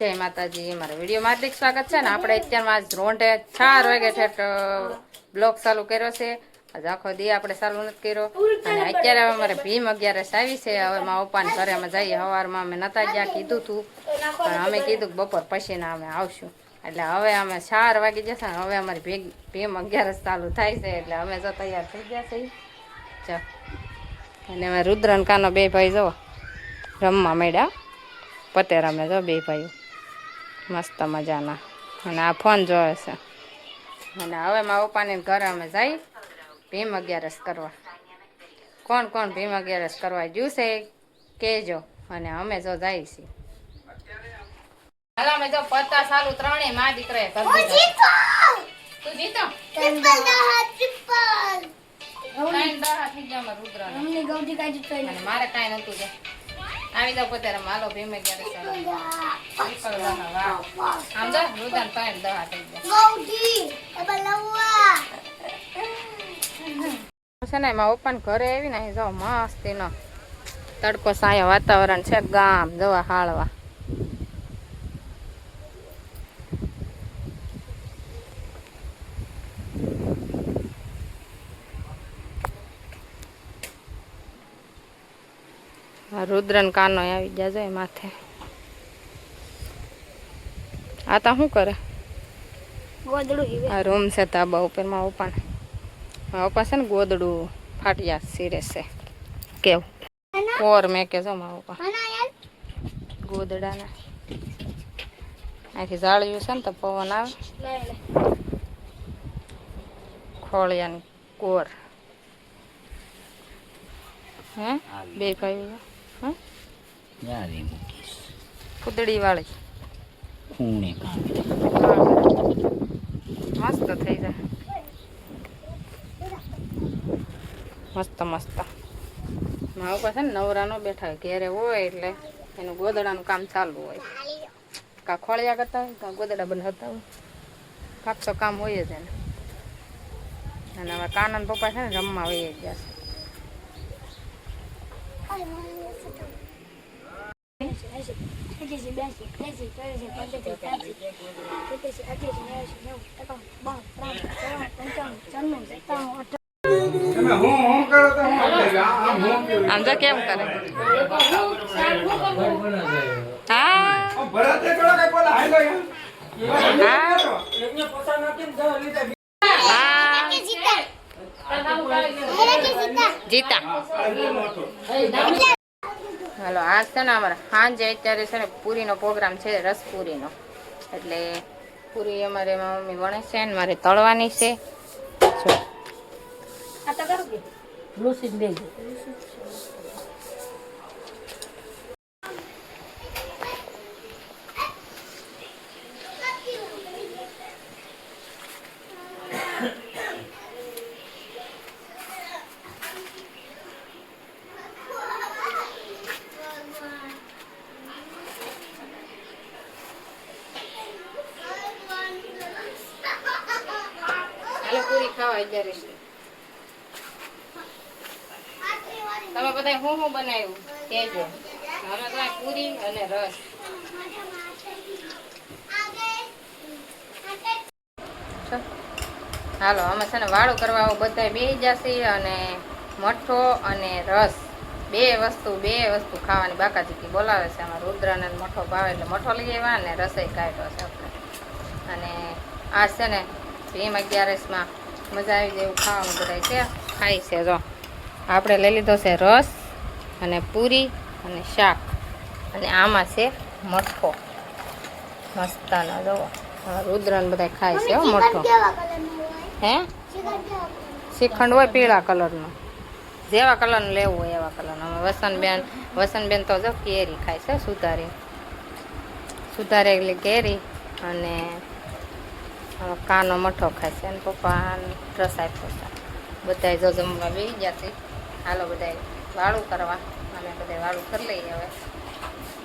જય માતાજી, મારા વિડીયો હાર્દિક સ્વાગત છે ને. આપણે અત્યારમાં આજ રોંઢે 4 વાગે ઠેઠ બ્લોગ ચાલુ કર્યો છે. આજ આખો દી આપણે ચાલુ નથી કર્યો અને અત્યારે હવે મારે ભીમ 11 આવી છે. હવે મારા પપ્પાને ઘરે અમે જઈએ. સવારમાં અમે નતા ગયા, કીધું તું પણ અમે કીધું કે બપોર પછીના અમે આવશું. એટલે હવે અમે 4 વાગી જશે ને હવે અમારી ભીમ 11 ચાલુ થાય છે. એટલે અમે જો તૈયાર થઈ ગયા છે. ચાલ અને અમે રુદ્રન કાનો બે ભાઈ જો રમવા માંડ્યા. પતે રમે જો બે ભાઈઓ મસ્ત મજાના અને આ ફોન જોવે છે. અને હવે મારા પપ્પાને ઘરે અમે જઈ ભીમ 11 કરવા. કોણ કોણ ભીમ 11 કરવા ગયું છે કહેજો. અને અમે જો જઈએ છીએ. હાલો અમે જો પત્તા ચાલુ ત્રણેય માં દીકરાએ કરી દીધા. તું જીતો મારે કાંઈ નતું. આવી જાવ પોતે માલો ભીમ 11 આમ જો રુદન પાણી 10 થઈ ગયા છે ને. મારા પપ્પાને ઘરે આવી ને અહીં જાઓ મસ્તી નો તડકો સાયો વાતાવરણ છે. ગામ જવા હાળવા રુદ્રન કાનો આવી ગયા જાય માથે. આ તા શું કરે? આ રૂમ છે ધાબા ઉપર. મારા પપ્પા છે ને ગોદડું ફાટ્યા સિરે છે કેવું ઓર મેં કે જો મારા પપ્પા ગોદડાના આખી જાળ્યું છે ને તો પવન આવે. ખોળિયાની કોર હે બે ભાઈ ફૂદડી વાળી મસ્ત થઈ જાય. મસ્ત મસ્ત. મારા ઉપર છે ને નવરા નો બેઠા ઘેરે હોય એટલે એનું ગોદડાનું કામ ચાલુ હોય. કા ખોળિયા કરતા હોય કા ગોદડા બનાવતા હોય. કાપસો કામ હોય જ એને. અને હવે કાનન પપ્પા છે ને રમવા વહી ગયા છે. આમ તો કેમ કરે? જીતા હાલો આજ છે ને અમારે સાંજે અત્યારે છે ને પૂરીનો પ્રોગ્રામ છે. રસપુરીનો એટલે પૂરી અમારે મમ્મી વણે છે ને મારે તળવાની છે. પૂરી ખાવા અત્યારે તમે બધા હું બનાવ્યું કહેજો. અમે તો પૂરી અને રસ. હાલો અમે છે ને વાળું કરવા બધા બેસી જશે. અને મઠો અને રસ બે વસ્તુ ખાવાની બાકાજી બોલાવે છે. આમાં રુદ્રને મઠો ભાવે એટલે મઠો લઈ આવ્યા ને રસોઈ કાઢ્યો છે આપણે. અને આ છે ને ભીમ 11માં મજા આવી જાય એવું ખાવાનું બધા છે ખાય છે. જો આપણે લઈ લીધો છે રસ અને પૂરી અને શાક. અને આમાં છે મઠો મસ્તાનો. જુઓ રુદ્રન બધા ખાય છે હો મઠો. હે શ્રીખંડ હોય પીળા કલરનો. જેવા કલરનું લેવું હોય એવા કલરનો. અમે વસનબેન તો જો કેરી ખાય છે. સુધારેલી કેરી અને કાનો મઠો ખાય છે. અને પપ્પા રસ આપ્યો છે. બધા જો જમવા બેસી ગયા છે. હાલો બધા વાળું કરવા. અમે બધા વાળું કરી લઈએ હવે.